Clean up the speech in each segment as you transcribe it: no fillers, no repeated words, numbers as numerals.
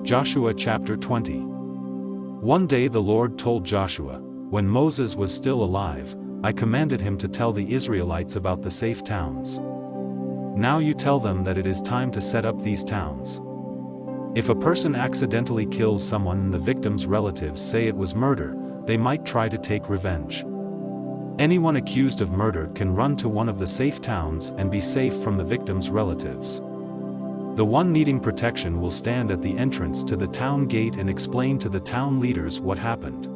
Joshua chapter 20. One day the Lord told Joshua, when Moses was still alive, I commanded him to tell the Israelites about the safe towns. Now you tell them that it is time to set up these towns. If a person accidentally kills someone and the victim's relatives say it was murder, they might try to take revenge. Anyone accused of murder can run to one of the safe towns and be safe from the victim's relatives. The one needing protection will stand at the entrance to the town gate and explain to the town leaders what happened.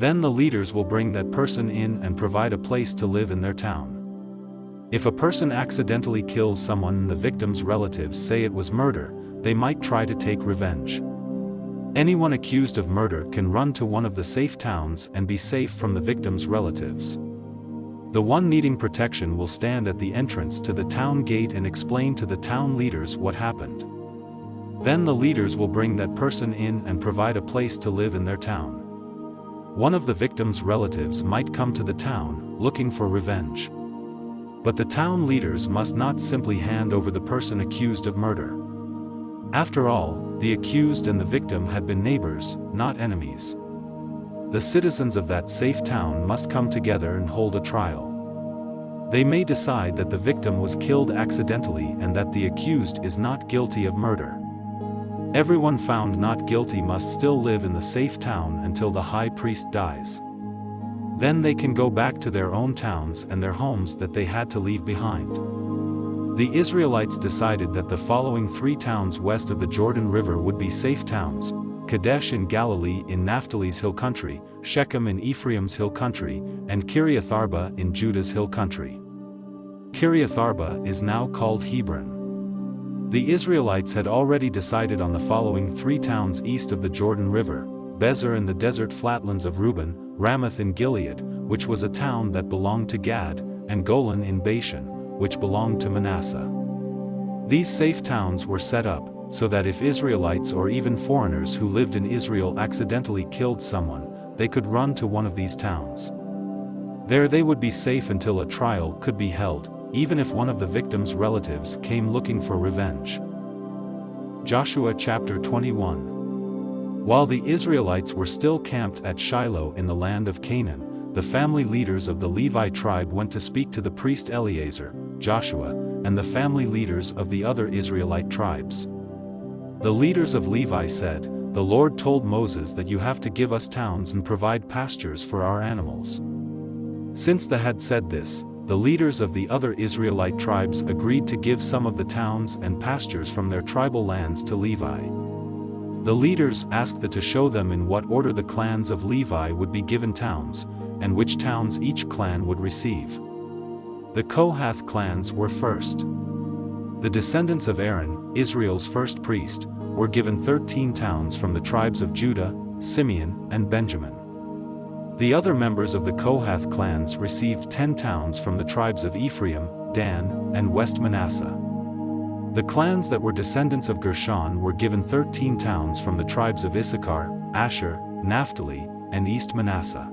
Then the leaders will bring that person in and provide a place to live in their town. If a person accidentally kills someone and the victim's relatives say it was murder, they might try to take revenge. Anyone accused of murder can run to one of the safe towns and be safe from the victim's relatives. The one needing protection will stand at the entrance to the town gate and explain to the town leaders what happened. Then the leaders will bring that person in and provide a place to live in their town. One of the victim's relatives might come to the town, looking for revenge. But the town leaders must not simply hand over the person accused of murder. After all, the accused and the victim had been neighbors, not enemies. The citizens of that safe town must come together and hold a trial. They may decide that the victim was killed accidentally and that the accused is not guilty of murder. Everyone found not guilty must still live in the safe town until the high priest dies. Then they can go back to their own towns and their homes that they had to leave behind. The Israelites decided that the following 3 towns west of the Jordan River would be safe towns: Kadesh in Galilee in Naphtali's hill country, Shechem in Ephraim's hill country, and Kiriath Arba in Judah's hill country. Kiriath Arba is now called Hebron. The Israelites had already decided on the following 3 towns east of the Jordan River: Bezer in the desert flatlands of Reuben, Ramoth in Gilead, which was a town that belonged to Gad, and Golan in Bashan, which belonged to Manasseh. These safe towns were set up so that if Israelites or even foreigners who lived in Israel accidentally killed someone, they could run to one of these towns. There they would be safe until a trial could be held, even if one of the victim's relatives came looking for revenge. Joshua chapter 21. While the Israelites were still camped at Shiloh in the land of Canaan, the family leaders of the Levi tribe went to speak to the priest Eleazar, Joshua, and the family leaders of the other Israelite tribes. The leaders of Levi said, "The Lord told Moses that you have to give us towns and provide pastures for our animals." Since they had said this, the leaders of the other Israelite tribes agreed to give some of the towns and pastures from their tribal lands to Levi. The leaders asked them to show them in what order the clans of Levi would be given towns, and which towns each clan would receive. The Kohath clans were first. The descendants of Aaron, Israel's first priest, were given 13 towns from the tribes of Judah, Simeon, and Benjamin. The other members of the Kohath clans received 10 towns from the tribes of Ephraim, Dan, and West Manasseh. The clans that were descendants of Gershon were given 13 towns from the tribes of Issachar, Asher, Naphtali, and East Manasseh.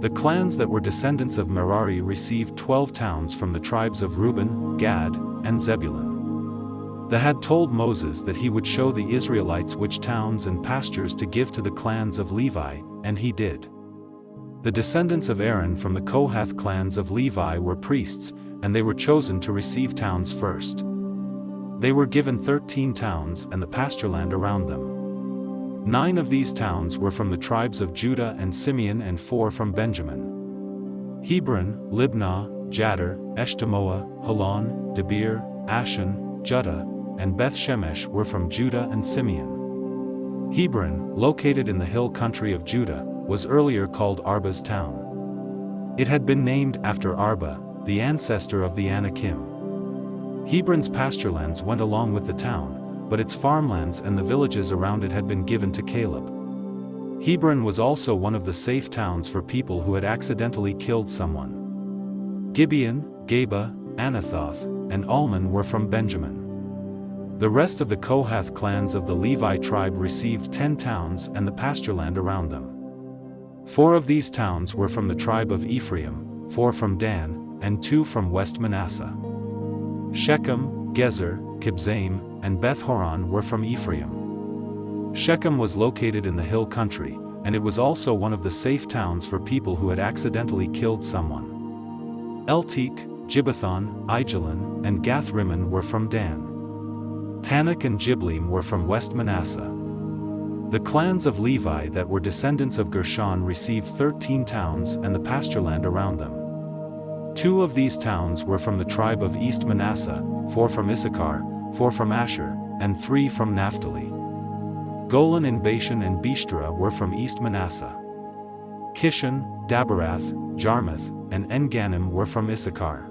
The clans that were descendants of Merari received 12 towns from the tribes of Reuben, Gad, and Zebulun. They had told Moses that he would show the Israelites which towns and pastures to give to the clans of Levi, and he did. The descendants of Aaron from the Kohath clans of Levi were priests, and they were chosen to receive towns first. They were given 13 towns and the pastureland around them. 9 of these towns were from the tribes of Judah and Simeon and 4 from Benjamin. Hebron, Libnah, Jadar, Eshtemoa, Holon, Debir, Ashan, Judah, and Beth-Shemesh were from Judah and Simeon. Hebron, located in the hill country of Judah, was earlier called Arba's town. It had been named after Arba, the ancestor of the Anakim. Hebron's pasturelands went along with the town, but its farmlands and the villages around it had been given to Caleb. Hebron was also one of the safe towns for people who had accidentally killed someone. Gibeon, Geba, Anathoth, and Almon were from Benjamin. The rest of the Kohath clans of the Levi tribe received 10 towns and the pastureland around them. 4 of these towns were from the tribe of Ephraim, 4 from Dan, and 2 from West Manasseh. Shechem, Gezer, Kibzaim, and Beth-horon were from Ephraim. Shechem was located in the hill country, and it was also one of the safe towns for people who had accidentally killed someone. Eltek, Gibbethon, Aijalon, and Gath-Rimmon were from Dan. Tanakh and Jibleam were from West Manasseh. The clans of Levi that were descendants of Gershon received 13 towns and the pastureland around them. 2 of these towns were from the tribe of East Manasseh, 4 from Issachar, 4 from Asher, and 3 from Naphtali. Golan and Bashan and Beshtera were from East Manasseh. Kishon, Daberath, Jarmuth, and En-Gannim were from Issachar.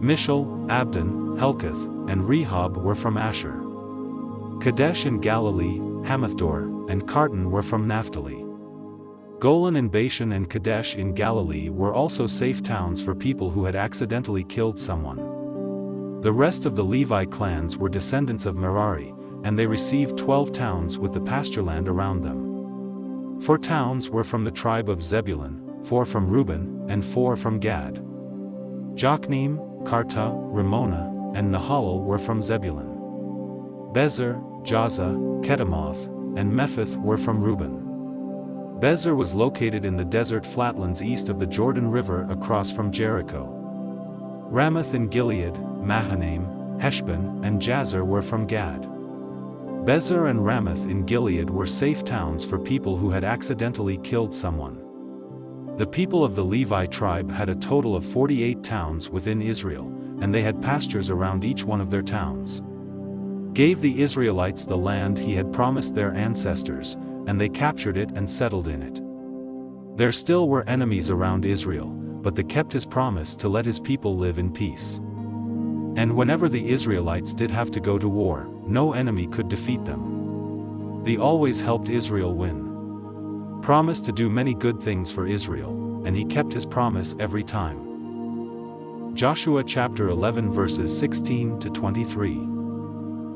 Mishal, Abdon, Helkath, and Rehob were from Asher. Kadesh in Galilee, Hamathdor, and Kartan were from Naphtali. Golan and Bashan and Kadesh in Galilee were also safe towns for people who had accidentally killed someone. The rest of the Levi clans were descendants of Merari, and they received 12 towns with the pastureland around them. 4 towns were from the tribe of Zebulun, 4 from Reuben, and 4 from Gad. Jokneam, Karta, Ramona, and Nahalal were from Zebulun. Bezer, Jazza, Kedemoth, and Mephith were from Reuben. Bezer was located in the desert flatlands east of the Jordan River across from Jericho. Ramoth in Gilead, Mahanaim, Heshbon, and Jazer were from Gad. Bezer and Ramoth in Gilead were safe towns for people who had accidentally killed someone. The people of the Levi tribe had a total of 48 towns within Israel, and they had pastures around each one of their towns. Gave the Israelites the land he had promised their ancestors, and they captured it and settled in it. There still were enemies around Israel, but they kept his promise to let his people live in peace. And whenever the Israelites did have to go to war, no enemy could defeat them. They always helped Israel win. Promised to do many good things for Israel, and he kept his promise every time. Joshua chapter 11 verses 16 to 23.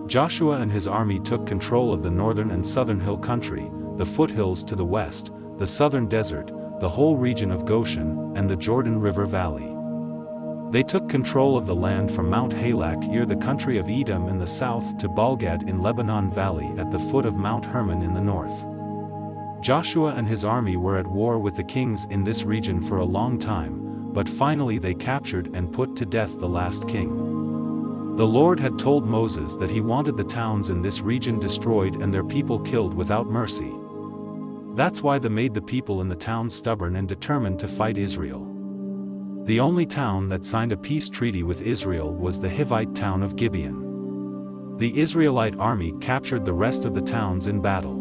Joshua and his army took control of the northern and southern hill country, the foothills to the west, the southern desert, the whole region of Goshen, and the Jordan River Valley. They took control of the land from Mount Halak near the country of Edom in the south to Balgad in Lebanon Valley at the foot of Mount Hermon in the north. Joshua and his army were at war with the kings in this region for a long time, but finally they captured and put to death the last king. The Lord had told Moses that he wanted the towns in this region destroyed and their people killed without mercy. That's why they made the people in the town stubborn and determined to fight Israel. The only town that signed a peace treaty with Israel was the Hivite town of Gibeon. The Israelite army captured the rest of the towns in battle.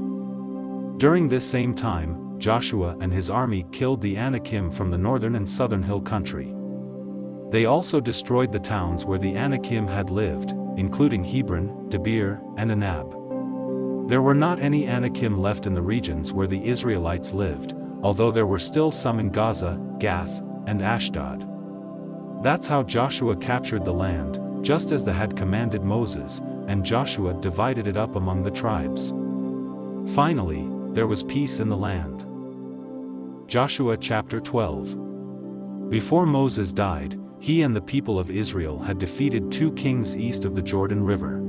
During this same time, Joshua and his army killed the Anakim from the northern and southern hill country. They also destroyed the towns where the Anakim had lived, including Hebron, Debir, and Anab. There were not any Anakim left in the regions where the Israelites lived, although there were still some in Gaza, Gath, and Ashdod. That's how Joshua captured the land, just as they had commanded Moses, and Joshua divided it up among the tribes. Finally, there was peace in the land. Joshua chapter 12. Before Moses died, he and the people of Israel had defeated 2 kings east of the Jordan River.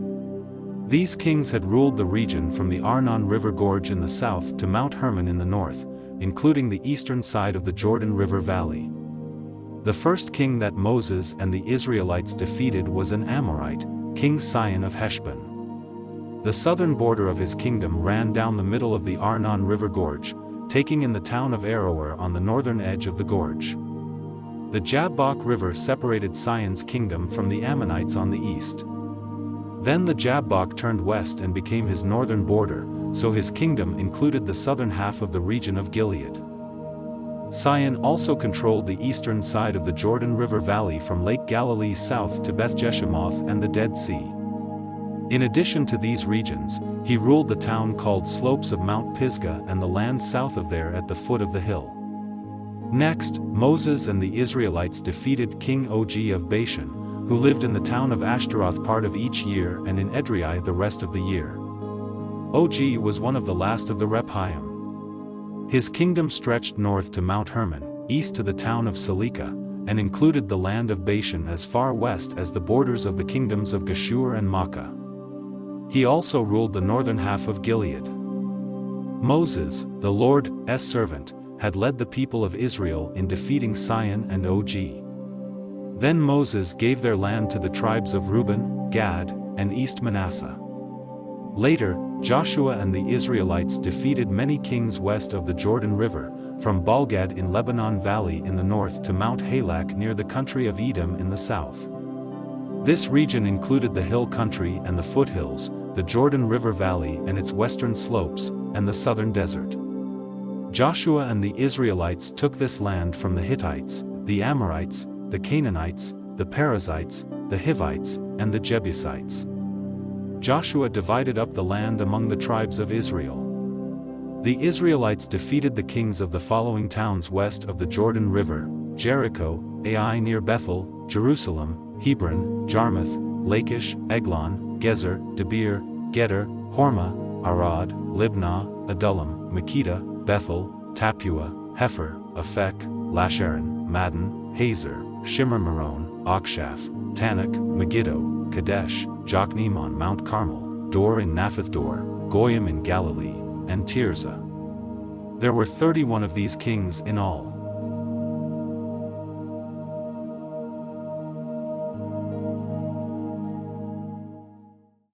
These kings had ruled the region from the Arnon River Gorge in the south to Mount Hermon in the north, including the eastern side of the Jordan River Valley. The first king that Moses and the Israelites defeated was an Amorite, King Sihon of Heshbon. The southern border of his kingdom ran down the middle of the Arnon River Gorge, taking in the town of Aroer on the northern edge of the gorge. The Jabbok River separated Sihon's kingdom from the Ammonites on the east. Then the Jabbok turned west and became his northern border, so his kingdom included the southern half of the region of Gilead. Sihon also controlled the eastern side of the Jordan River Valley from Lake Galilee south to Beth-Jeshemoth and the Dead Sea. In addition to these regions, he ruled the town called Slopes of Mount Pisgah and the land south of there at the foot of the hill. Next, Moses and the Israelites defeated King Og of Bashan, who lived in the town of Ashtaroth part of each year and in Edrei the rest of the year. Og was one of the last of the Rephaim. His kingdom stretched north to Mount Hermon, east to the town of Salika, and included the land of Bashan as far west as the borders of the kingdoms of Geshur and Makkah. He also ruled the northern half of Gilead. Moses, the Lord's servant, had led the people of Israel in defeating Sihon and Og. Then Moses gave their land to the tribes of Reuben, Gad, and East Manasseh. Later, Joshua and the Israelites defeated many kings west of the Jordan River, from Baalgad in Lebanon Valley in the north to Mount Halak near the country of Edom in the south. This region included the hill country and the foothills, the Jordan River Valley and its western slopes, and the southern desert. Joshua and the Israelites took this land from the Hittites, the Amorites, the Canaanites, the Perizzites, the Hivites, and the Jebusites. Joshua divided up the land among the tribes of Israel. The Israelites defeated the kings of the following towns west of the Jordan River: Jericho, Ai near Bethel, Jerusalem, Hebron, Jarmuth, Lachish, Eglon, Gezer, Debir, Geder, Hormah, Arad, Libnah, Adullam, Makkedah, Bethel, Tappuah, Hepher, Aphek, Lasharon, Madon, Hazer, Shimmer-Meron, Akshaph, Tanakh, Megiddo, Kadesh, Jokneam on Mount Carmel, Dor in Naphath Dor, Goyim in Galilee, and Tirzah. There were 31 of these kings in all.